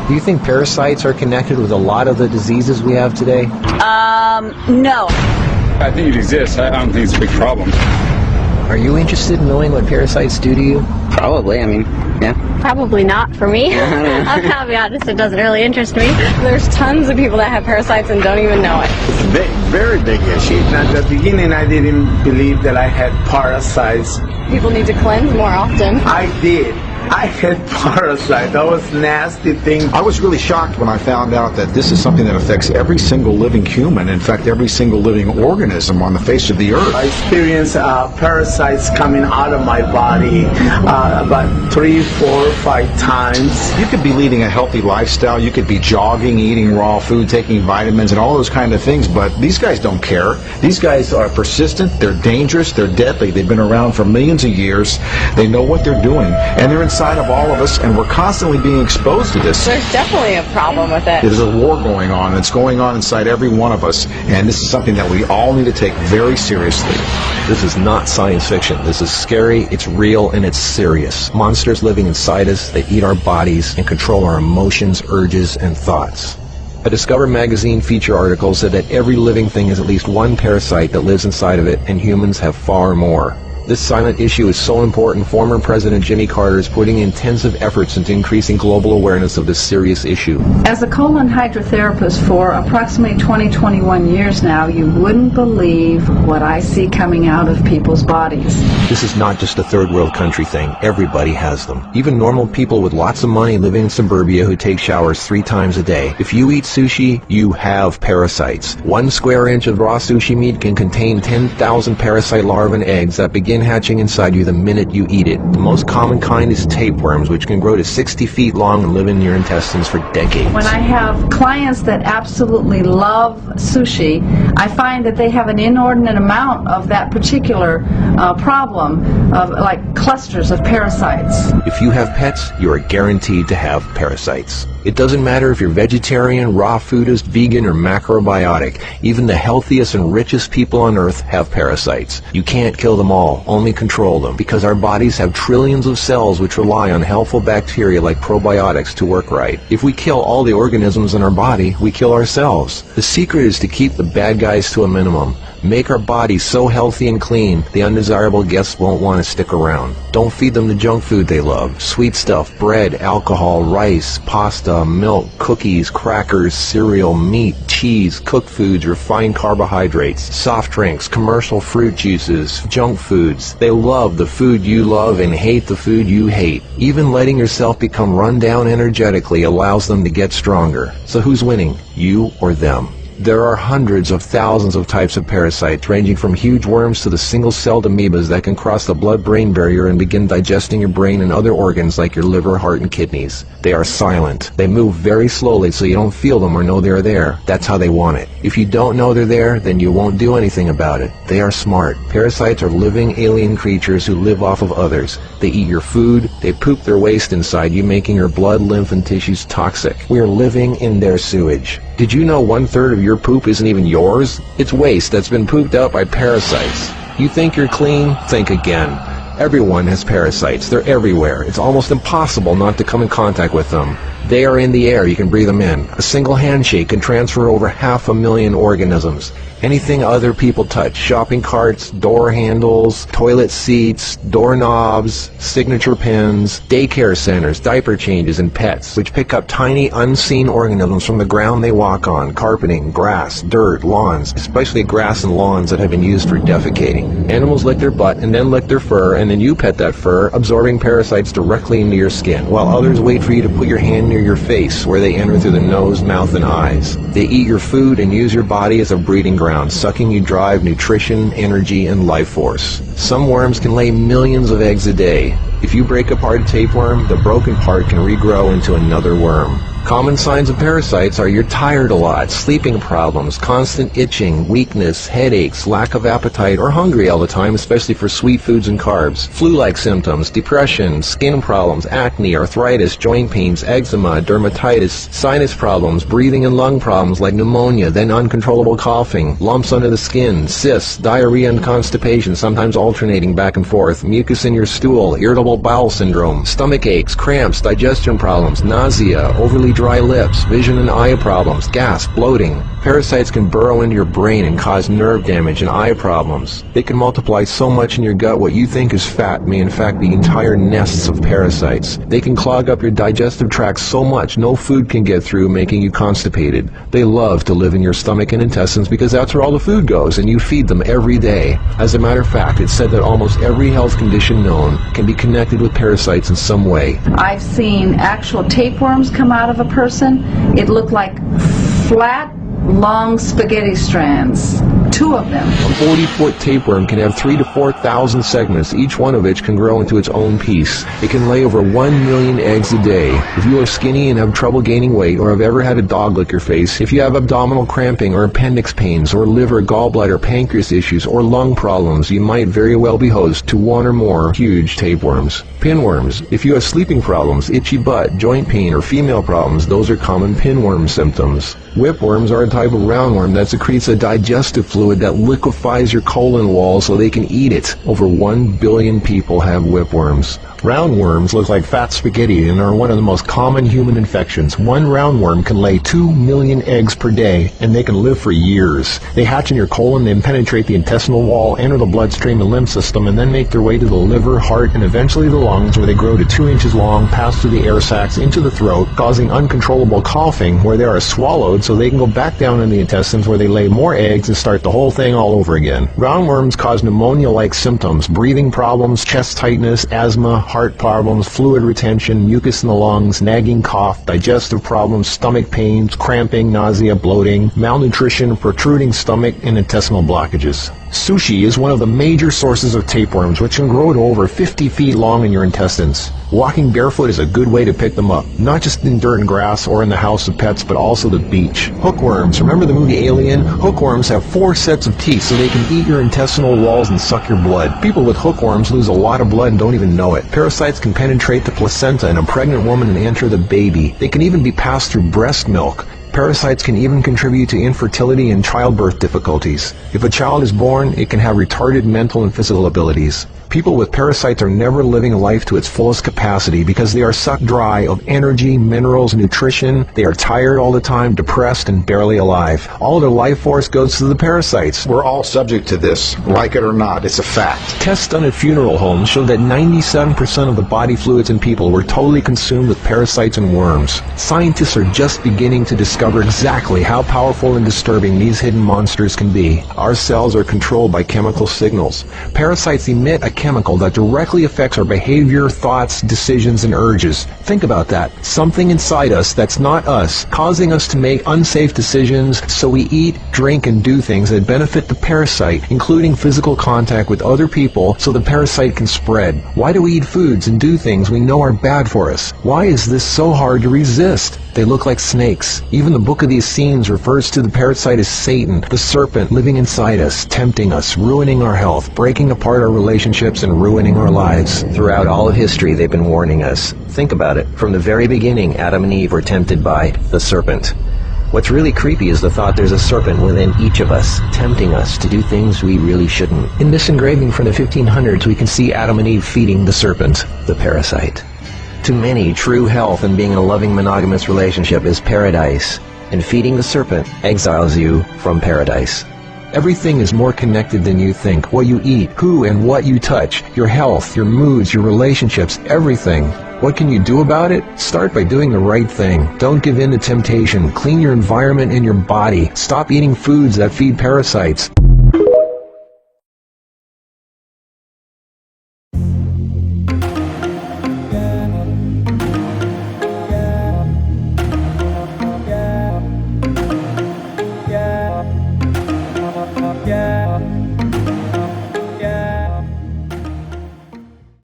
Do you think parasites are connected with a lot of the diseases we have today? No. I think it exists. I don't think it's a big problem. Are you interested in knowing what parasites do to you? Probably, yeah. Probably not for me. I'll be honest, it doesn't really interest me. There's tons of people that have parasites and don't even know it. It's a very big issue. At the beginning, I didn't believe that I had parasites. People need to cleanse more often. I did. I had parasites. That was nasty thing. I was really shocked when I found out that this is something that affects every single living human, in fact, every single living organism on the face of the earth. I experienced parasites coming out of my body about 3, 4, 5 times. You could be leading a healthy lifestyle. You could be jogging, eating raw food, taking vitamins, and all those kind of things, but these guys don't care. These guys are persistent. They're dangerous. They're deadly. They've been around for millions of years. They know what they're doing, and they're inside of all of us, and we're constantly being exposed to this. There's definitely a problem with it. There's a war going on. It's going on inside every one of us, and this is something that we all need to take very seriously. This is not science fiction. This is scary, it's real, and it's serious. Monsters living inside us, they eat our bodies and control our emotions, urges, and thoughts. A Discover magazine feature article said that every living thing has at least one parasite that lives inside of it, and humans have far more. This silent issue is so important, former President Jimmy Carter is putting intensive efforts into increasing global awareness of this serious issue. As a colon hydrotherapist for approximately 21 years now, you wouldn't believe what I see coming out of people's bodies. This is not just a third world country thing. Everybody has them. Even normal people with lots of money living in suburbia who take showers 3 times a day. If you eat sushi, you have parasites. 1 square inch of raw sushi meat can contain 10,000 parasite larvae and eggs that begin hatching inside you the minute you eat it. The most common kind is tapeworms, which can grow to 60 feet long and live in your intestines for decades. When I have clients that absolutely love sushi, I find that they have an inordinate amount of that particular problem of like clusters of parasites. If you have pets, you are guaranteed to have parasites. It doesn't matter if you're vegetarian, raw foodist, vegan, or macrobiotic. Even the healthiest and richest people on earth have parasites. You can't kill them all, only control them, because our bodies have trillions of cells which rely on helpful bacteria like probiotics to work right. If we kill all the organisms in our body, we kill ourselves. The secret is to keep the bad guys to a minimum. Make our bodies so healthy and clean, the undesirable guests won't want to stick around. Don't feed them the junk food they love. Sweet stuff, bread, alcohol, rice, pasta, milk, cookies, crackers, cereal, meat, cheese, cooked foods, refined carbohydrates, soft drinks, commercial fruit juices, junk foods. They love the food you love and hate the food you hate. Even letting yourself become run down energetically allows them to get stronger. So who's winning, you or them? There are hundreds of thousands of types of parasites, ranging from huge worms to the single-celled amoebas that can cross the blood-brain barrier and begin digesting your brain and other organs like your liver, heart, and kidneys. They are silent. They move very slowly so you don't feel them or know they're there. That's how they want it. If you don't know they're there, then you won't do anything about it. They are smart. Parasites are living alien creatures who live off of others. They eat your food. They poop their waste inside you, making your blood, lymph, and tissues toxic. We are living in their sewage. Did you know 1/3 of your poop isn't even yours? It's waste that's been pooped out by parasites. You think you're clean? Think again. Everyone has parasites. They're everywhere. It's almost impossible not to come in contact with them. They are in the air. You can breathe them in. A single handshake can transfer over 500,000 organisms. Anything other people touch, shopping carts, door handles, toilet seats, doorknobs, signature pens, daycare centers, diaper changes, and pets, which pick up tiny unseen organisms from the ground they walk on, carpeting, grass, dirt, lawns, especially grass and lawns that have been used for defecating. Animals lick their butt and then lick their fur, and then you pet that fur, absorbing parasites directly into your skin, while others wait for you to put your hand near your face, where they enter through the nose, mouth, and eyes. They eat your food and use your body as a breeding ground, sucking you dry of nutrition, energy, and life force. Some worms can lay millions of eggs a day. If you break apart a tapeworm, the broken part can regrow into another worm. Common signs of parasites are you're tired a lot, sleeping problems, constant itching, weakness, headaches, lack of appetite, or hungry all the time, especially for sweet foods and carbs, flu-like symptoms, depression, skin problems, acne, arthritis, joint pains, eczema, dermatitis, sinus problems, breathing and lung problems like pneumonia, then uncontrollable coughing, lumps under the skin, cysts, diarrhea and constipation, sometimes alternating back and forth, mucus in your stool, irritable bowel syndrome, stomach aches, cramps, digestion problems, nausea, overly suddenly dry lips, vision and eye problems, gas, bloating. Parasites can burrow into your brain and cause nerve damage and eye problems. They can multiply so much in your gut what you think is fat may in fact be entire nests of parasites. They can clog up your digestive tract so much no food can get through, making you constipated. They love to live in your stomach and intestines because that's where all the food goes, and you feed them every day. As a matter of fact, it's said that almost every health condition known can be connected with parasites in some way. I've seen actual tapeworms come out of a person. It looked like flat, long spaghetti strands. 2 of them. A 40-foot tapeworm can have 3,000 to 4,000 segments, each one of which can grow into its own piece. It can lay over 1 million eggs a day. If you are skinny and have trouble gaining weight, or have ever had a dog lick your face, if you have abdominal cramping or appendix pains, or liver, gallbladder, pancreas issues, or lung problems, you might very well be host to 1 or more huge tapeworms. Pinworms. If you have sleeping problems, itchy butt, joint pain, or female problems, those are common pinworm symptoms. Whipworms are a type of roundworm that secretes a digestive fluid that liquefies your colon wall so they can eat it. Over 1 billion people have whipworms. Roundworms look like fat spaghetti and are one of the most common human infections. One roundworm can lay 2 million eggs per day, and they can live for years. They hatch in your colon, then penetrate the intestinal wall, enter the bloodstream and lymph system, and then make their way to the liver, heart, and eventually the lungs, where they grow to 2 inches long, pass through the air sacs into the throat, causing uncontrollable coughing, where they are swallowed so they can go back down in the intestines, where they lay more eggs and start the whole thing all over again. Roundworms cause pneumonia-like symptoms, breathing problems, chest tightness, asthma, heart problems, fluid retention, mucus in the lungs, nagging cough, digestive problems, stomach pains, cramping, nausea, bloating, malnutrition, protruding stomach, and intestinal blockages. Sushi is one of the major sources of tapeworms, which can grow to over 50 feet long in your intestines. Walking barefoot is a good way to pick them up, not just in dirt and grass or in the house of pets, but also the beach. Hookworms. Remember the movie Alien? Hookworms have 4 sets of teeth so they can eat your intestinal walls and suck your blood. People with hookworms lose a lot of blood and don't even know it. Parasites can penetrate the placenta in a pregnant woman and enter the baby. They can even be passed through breast milk. Parasites can even contribute to infertility and childbirth difficulties. If a child is born, it can have retarded mental and physical abilities. People with parasites are never living life to its fullest capacity because they are sucked dry of energy, minerals, nutrition. They are tired all the time, depressed, and barely alive. All their life force goes to the parasites. We're all subject to this, like it or not. It's a fact. Tests done at funeral homes show that 97% of the body fluids in people were totally consumed with parasites and worms. Scientists are just beginning to discover exactly how powerful and disturbing these hidden monsters can be. Our cells are controlled by chemical signals. Parasites emit a chemical that directly affects our behavior, thoughts, decisions, and urges. Think about that. Something inside us that's not us, causing us to make unsafe decisions, so we eat, drink, and do things that benefit the parasite, including physical contact with other people so the parasite can spread. Why do we eat foods and do things we know are bad for us? Why is this so hard to resist? They look like snakes. Even the Book of the Essenes refers to the parasite as Satan, the serpent living inside us, tempting us, ruining our health, breaking apart our relationships, and ruining our lives. Throughout all of history, they've been warning us. Think about it. From the very beginning, Adam and Eve were tempted by the serpent. What's really creepy is the thought there's a serpent within each of us, tempting us to do things we really shouldn't. In this engraving from the 1500s, we can see Adam and Eve feeding the serpent, the parasite. To many, true health and being in a loving monogamous relationship is paradise, and feeding the serpent exiles you from paradise. Everything is more connected than you think. What you eat, who and what you touch, your health, your moods, your relationships, everything. What can you do about it? Start by doing the right thing. Don't give in to temptation. Clean your environment and your body. Stop eating foods that feed parasites.